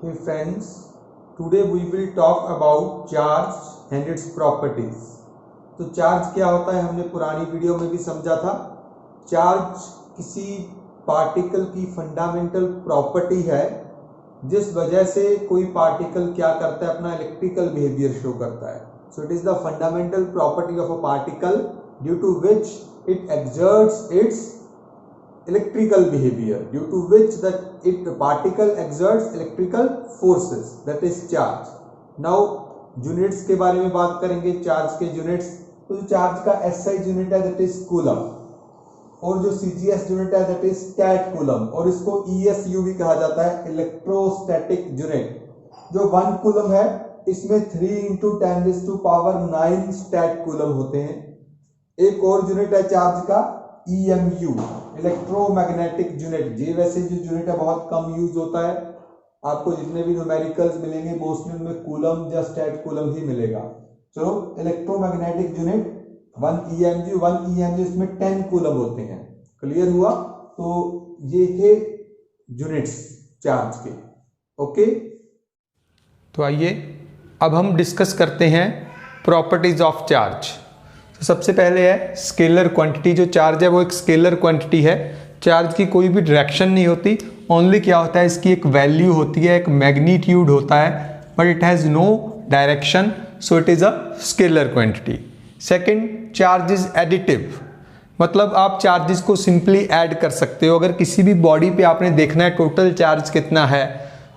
Hey friends, today we will talk about charge and its properties. तो charge क्या होता है हमने पुरानी वीडियो में भी समझा था। चार्ज किसी पार्टिकल की फंडामेंटल प्रॉपर्टी है जिस वजह से कोई पार्टिकल क्या करता है, अपना इलेक्ट्रिकल बिहेवियर शो करता है। So it is the fundamental property of a particle due to which it exerts its electrical behavior, due to which the particle exerts electrical forces, that is charge. Now units के बारे में बात करेंगे, charge के units. तो जो charge का SI unit है दैट इज कूलम, और जो CGS यूनिट है दैट इज स्टैट कूलम, और इसको ESU भी कहा जाता है, इलेक्ट्रोस्टैटिक यूनिट। जो 1 कूलम है इसमें 3 × 10⁹ स्टैट कूलम होते हैं। एक और यूनिट है चार्ज का EMU, इलेक्ट्रोमैग्नेटिक यूनिट। ये वैसे जो यूनिट है बहुत कम यूज होता है, आपको जितने भी न्यूमेरिकल्स मिलेंगे मोस्टली उनमें कूलम या स्टैट कूलम ही मिलेगा। चलो इलेक्ट्रोमैग्नेटिक यूनिट 1 EMU इसमें 10 कूलम होते हैं। क्लियर हुआ? तो ये थे यूनिट्स चार्ज के। ओके, तो आइए अब हम डिस्कस करते हैं प्रॉपर्टीज ऑफ चार्ज। तो सबसे पहले है स्केलर क्वांटिटी। जो चार्ज है वो एक स्केलर क्वांटिटी है। चार्ज की कोई भी डायरेक्शन नहीं होती, ओनली क्या होता है, इसकी एक वैल्यू होती है, एक मैग्नीट्यूड होता है, but it has no direction, so it is a scalar quantity. Second, charge is additive, मतलब आप चार्जेस को सिंपली ऐड कर सकते हो। अगर किसी भी बॉडी पे आपने देखना है टोटल चार्ज कितना है,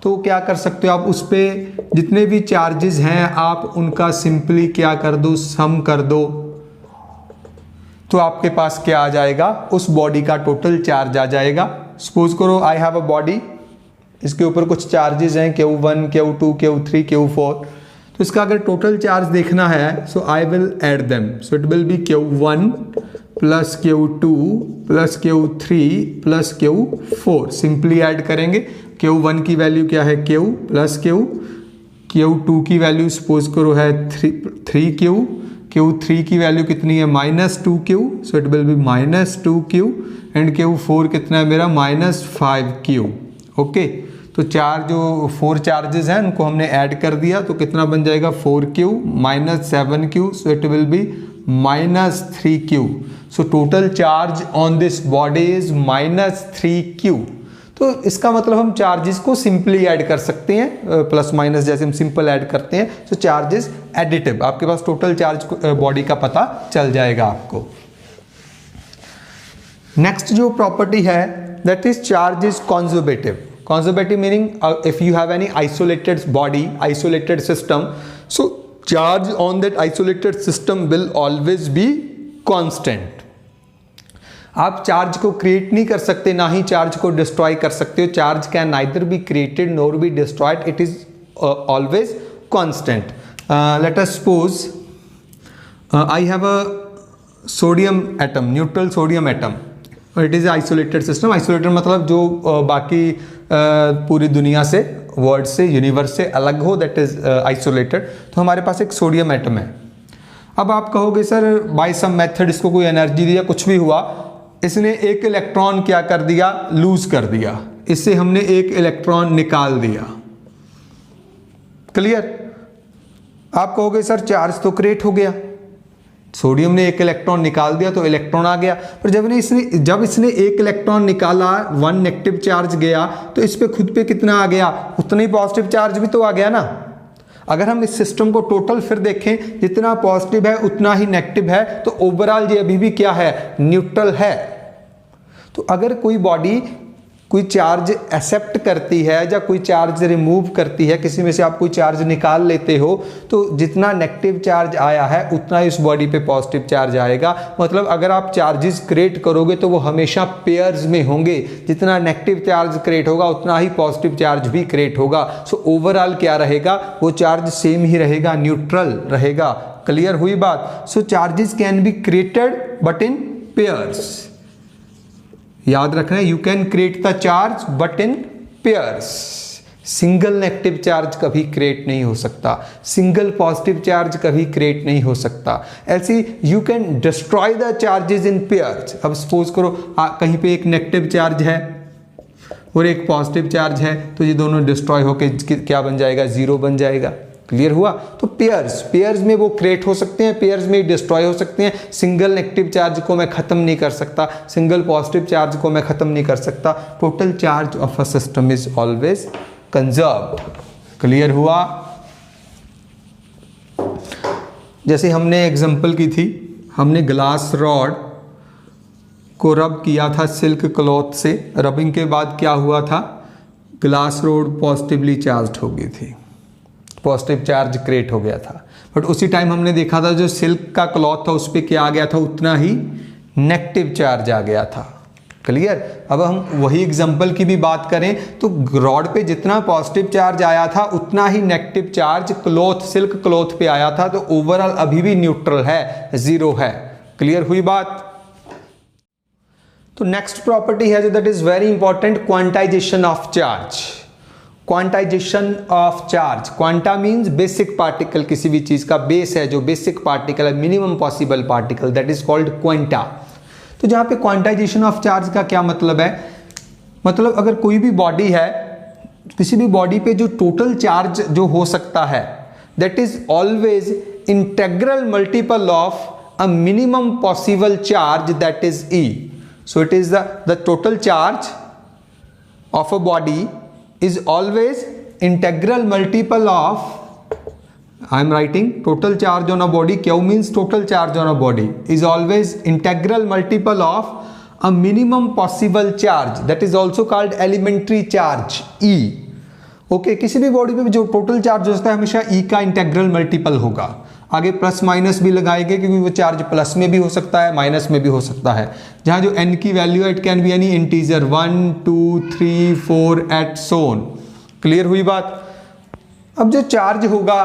तो क्या कर सकते हो आप, उस पर जितने भी चार्जेस हैं आप उनका सिंपली क्या कर दो, सम कर दो, तो आपके पास क्या आ जाएगा, उस बॉडी का टोटल चार्ज आ जाएगा। सपोज करो आई हैव अ बॉडी, इसके ऊपर कुछ चार्जेस हैं Q1, Q2, Q3, Q4। तो इसका अगर टोटल चार्ज देखना है, so I will add them, so it will be Q1 plus Q2 plus Q3 plus Q4। Simply add करेंगे। Q1 की वैल्यू क्या है, Q प्लस Q, Q2 की वैल्यू सपोज करो है 3Q, Q3 की वैल्यू कितनी है, -2Q, so it will B -2Q, and Q4 कितना है मेरा, -5Q। ओके, तो जो 4 चार्जेस हैं उनको हमने ऐड कर दिया, तो कितना बन जाएगा, 4Q -7Q, so it will B -3Q। So total charge on this body is -3Q। तो इसका मतलब हम चार्जेस को सिंपली ऐड कर सकते हैं, प्लस माइनस जैसे हम सिंपल ऐड करते हैं। सो चार्जेस एडिटिव, आपके पास टोटल चार्ज बॉडी का पता चल जाएगा आपको। नेक्स्ट जो प्रॉपर्टी है that is charge is conservative. Conservative meaning if you have any isolated body, isolated system, so charge on that isolated system will always be constant. आप charge को create नहीं कर सकते, ना ही चार्ज को डिस्ट्रॉय कर सकते हो। Charge can neither be created nor be destroyed, it is always constant. Let us suppose I have a sodium atom, neutral sodium atom, it is isolated system. Isolated मतलब जो बाकी पूरी दुनिया से, वर्ल्ड से, यूनिवर्स से अलग हो, दैट इज आइसोलेटेड। तो हमारे पास एक सोडियम एटम है। अब आप कहोगे सर बाय सम मेथड इसको कोई एनर्जी दिया, कुछ भी हुआ, इसने एक इलेक्ट्रॉन क्या कर दिया, लूज कर दिया, इससे हमने एक इलेक्ट्रॉन निकाल दिया। क्लियर? आप कहोगे सर चार्ज तो क्रिएट हो गया, सोडियम ने एक इलेक्ट्रॉन निकाल दिया तो इलेक्ट्रॉन आ गया, पर जब इसने एक इलेक्ट्रॉन निकाला, 1 नेगेटिव चार्ज गया, तो इस पे खुद पे कितना आ गया, उतना ही पॉजिटिव चार्ज भी तो आ गया ना। अगर हम इस सिस्टम को टोटल फिर देखें, जितना पॉजिटिव है उतना ही नेगेटिव है, तो ओवरऑल ये अभी भी क्या है, न्यूट्रल है। तो अगर कोई बॉडी कोई चार्ज एक्सेप्ट करती है या कोई चार्ज रिमूव करती है, किसी में से आप कोई चार्ज निकाल लेते हो, तो जितना नेगेटिव चार्ज आया है उतना ही उस बॉडी पे पॉजिटिव चार्ज आएगा। मतलब अगर आप चार्जेस क्रिएट करोगे तो वो हमेशा पेयर्स में होंगे, जितना नेगेटिव चार्ज क्रिएट होगा उतना ही पॉजिटिव चार्ज भी क्रिएट होगा। सो ओवरऑल क्या रहेगा, वो चार्ज सेम ही रहेगा, न्यूट्रल रहेगा। क्लियर हुई बात? So charges can be created but in pairs. याद रखना, you can create the charge but in pairs. Single negative charge कभी क्रिएट नहीं हो सकता, सिंगल पॉजिटिव चार्ज कभी क्रिएट नहीं हो सकता। ऐसे you can destroy the charges in pairs. अब सपोज करो कहीं पे एक नेगेटिव चार्ज है, और एक पॉजिटिव चार्ज है, तो ये दोनों डिस्ट्रॉय होकर क्या बन जाएगा, जीरो बन जाएगा। क्लियर हुआ? तो पेयर्स में वो क्रिएट हो सकते हैं, पेयर्स में डिस्ट्रॉय हो सकते हैं। सिंगल नेगेटिव चार्ज को मैं खत्म नहीं कर सकता, सिंगल पॉजिटिव चार्ज को मैं खत्म नहीं कर सकता। Total charge of a system is always conserved. Clear हुआ? जैसे हमने एग्जांपल की थी, हमने ग्लास रॉड को रब किया था सिल्क क्लॉथ से, रबिंग के बाद क्या हुआ था, ग्लास रॉड पॉजिटिवली चार्ज हो गई थी, पॉजिटिव चार्ज क्रिएट हो गया था। बट उसी टाइम हमने देखा था जो सिल्क का क्लॉथ था उस पर क्या आ गया था, उतना ही नेगेटिव चार्ज आ गया था। क्लियर? अब हम वही एग्जांपल की भी बात करें तो रॉड पे जितना पॉजिटिव चार्ज आया था उतना ही negative charge cloth, silk cloth पे आया था, तो ओवरऑल अभी भी न्यूट्रल है, जीरो है। क्लियर हुई बात? तो नेक्स्ट प्रॉपर्टी है जो that is very important, quantization of charge. Quantization of charge, quanta means basic particle, किसी भी चीज का बेस है जो बेसिक पार्टिकल है, minimum possible particle, that is called quanta. तो जहां पे क्वांटाइजेशन ऑफ चार्ज का क्या मतलब है, मतलब अगर कोई भी बॉडी है, किसी भी बॉडी पे जो टोटल चार्ज जो हो सकता है that is always integral multiple of a minimum possible charge that is E. So it is the total charge of a body is always integral multiple of, I am writing total charge on a body, Q means total charge on a body is always integral multiple of a minimum possible charge, that is also called elementary charge E. Okay, किसी भी body पे जो total charge होता है हमेशा E का integral multiple होगा। आगे प्लस माइनस भी लगाएंगे क्योंकि वो चार्ज प्लस में भी हो सकता है, माइनस में भी हो सकता है। जहां जो n की वैल्यू है it can be any integer 1 2 3 4 and so on. Clear हुई बात? अब जो चार्ज होगा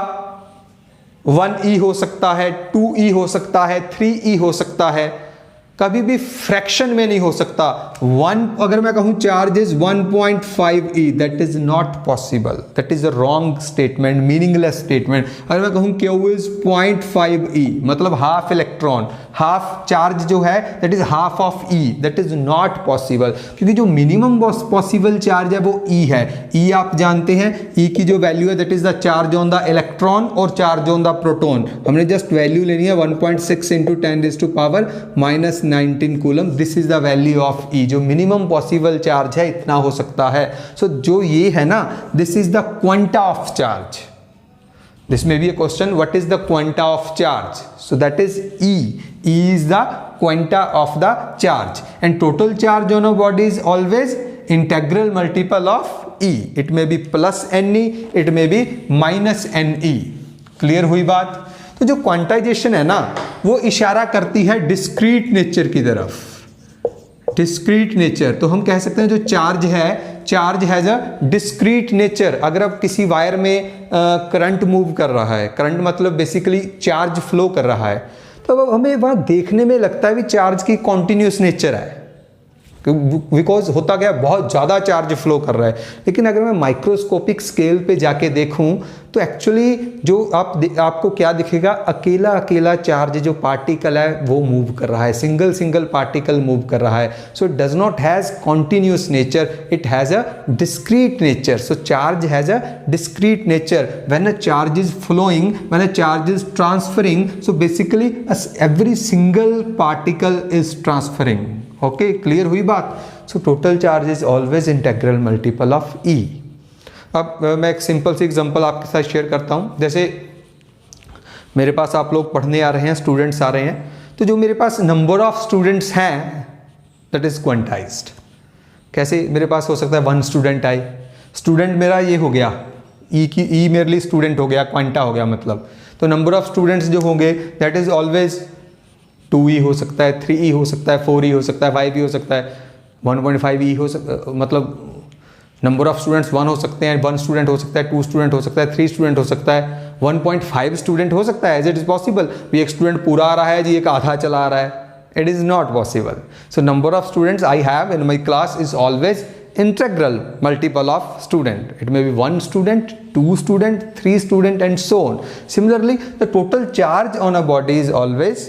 1e हो सकता है, 2e हो सकता है, 3e हो सकता है, कभी भी फ्रैक्शन में नहीं हो सकता। अगर मैं कहूं charge is 1.5e, that is not possible, that is a wrong statement, meaningless statement. अगर मैं कहूं Q इज 0.5e, मतलब हाफ इलेक्ट्रॉन, हाफ चार्ज जो है that is half of E, that is not possible, क्योंकि जो मिनिमम पॉसिबल चार्ज है वो E है। E आप जानते हैं, E की जो वैल्यू है that is the charge on the electron और चार्ज ऑन द प्रोटॉन। हमने जस्ट वैल्यू लेनी है 1.6 into 10⁻⁻⁻19 coulomb, this is the value of E। जो मिनिमम पॉसिबल चार्ज है इतना हो सकता है। सो जो ये है ना, this is the quanta of charge. This may be a question, what is the quanta of charge? So that is E. E is the quanta of the charge, and total charge on a body is always integral multiple of E. It may be plus Ne, it may be minus Ne. Clear हुई बात? तो जो quantization है ना वो इशारा करती है डिस्क्रीट नेचर की तरफ। डिस्क्रीट नेचर, तो हम कह सकते हैं जो चार्ज है, charge has a discrete nature. अगर अब किसी वायर में करंट मूव कर रहा है, करंट मतलब बेसिकली चार्ज फ्लो कर रहा है, तो अब हमें वहाँ देखने में लगता है कि चार्ज की कॉन्टिन्यूस नेचर है, बिकॉज होता गया बहुत ज़्यादा चार्ज फ्लो कर रहा है। लेकिन अगर मैं माइक्रोस्कोपिक स्केल पे जाके देखूं तो एक्चुअली जो आपको क्या दिखेगा, अकेला अकेला चार्ज जो पार्टिकल है वो मूव कर रहा है, सिंगल सिंगल पार्टिकल मूव कर रहा है। So it does not has continuous nature, it has a discrete nature. So charge has a discrete nature. When a charge is flowing, when a charge is transferring, so basically every single particle is transferring. Okay, clear हुई बात? So total charge is always integral multiple of E। अब मैं एक simple सी example आपके साथ share करता हूँ। जैसे मेरे पास आप लोग पढ़ने आ रहे हैं, स्टूडेंट्स आ रहे हैं, तो जो मेरे पास नंबर ऑफ स्टूडेंट्स हैं दैट इज क्वांटाइज्ड। कैसे मेरे पास हो सकता है 1 स्टूडेंट आए, स्टूडेंट मेरा ये हो गया, E मेरे लिए स्टूडेंट हो गया, क्वांटा हो गया मतलब। तो नंबर ऑफ स्टूडेंट्स जो होंगे दैट इज ऑलवेज 2E हो सकता है, 3E हो सकता है, 4E हो सकता है, 5E हो सकता है, 1.5E हो सकता, मतलब नंबर ऑफ स्टूडेंट्स 1 हो सकते हैं, 1 स्टूडेंट हो सकता है, 2 स्टूडेंट हो सकता है, 3 स्टूडेंट हो सकता है, 1.5 स्टूडेंट हो सकता है। एज इट इज पॉसिबल भी एक स्टूडेंट पूरा आ रहा है जी, एक आधा चला आ रहा है, it is not possible. So number of students I have in my class is always integral multiple of student. It may be 1 student, 2 student, 3 student and so on. Similarly, the total charge on a body is always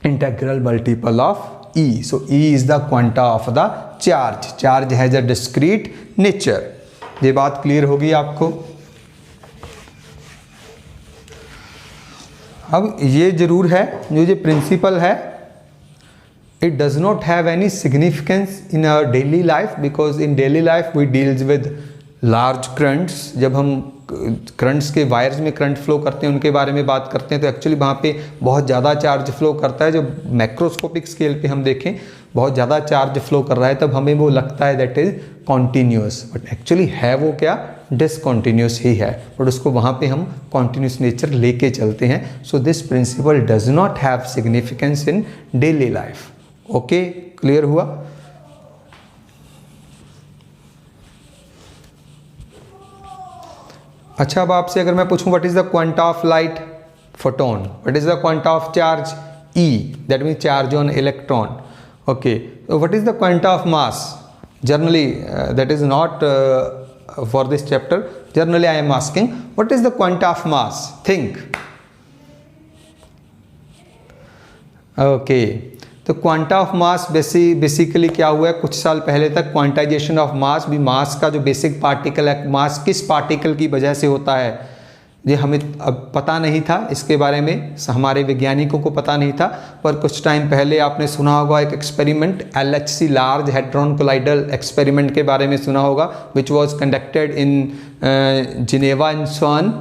integral multiple of E. So E is the quanta of the charge, charge has a discrete nature. ये बात clear होगी आपको। अब ये जरूर है, जो ये प्रिंसिपल है, it does not have any significance in our daily life, because in daily life we deals with large currents. जब हम करंट्स के वायर्स में करंट फ्लो करते हैं, उनके बारे में बात करते हैं, तो एक्चुअली वहाँ पे बहुत ज़्यादा चार्ज फ्लो करता है। जो मैक्रोस्कोपिक स्केल पे हम देखें बहुत ज़्यादा चार्ज फ्लो कर रहा है, तब हमें वो लगता है that is continuous, but actually है वो क्या, डिसकॉन्टीन्यूस ही है, बट उसको वहाँ पे हम कॉन्टीन्यूस नेचर लेके चलते हैं। So this principle does not have significance in daily life. Okay, clear हुआ? अच्छा, अब आपसे अगर मैं पूछूं what is the quanta of light, photon, what is the quanta of charge, E, that means charge on electron. Okay, what is the quanta of mass, generally that is not for this chapter, generally I am asking what is the quanta of mass, think. Okay, तो quanta of mass basically क्या हुआ है, कुछ साल पहले तक quantization of mass भी, मास का जो बेसिक पार्टिकल है, मास किस पार्टिकल की वजह से होता है, ये हमें अब पता नहीं था, इसके बारे में हमारे वैज्ञानिकों को पता नहीं था। पर कुछ टाइम पहले आपने सुना होगा एक experiment, LHC large hadron colloidal experiment के बारे में सुना होगा, which was conducted in Geneva in swan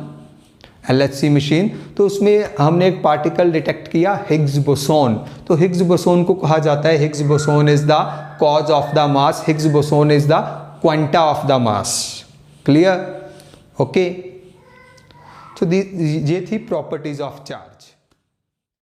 LHC machine. तो उसमें हमने एक पार्टिकल डिटेक्ट किया, हिग्स बोसोन। तो हिग्स बोसोन को कहा जाता है, Higgs boson is the cause of the mass, Higgs boson is the quanta of the mass. Clear? Okay, तो ये थी प्रॉपर्टीज ऑफ चार्ज।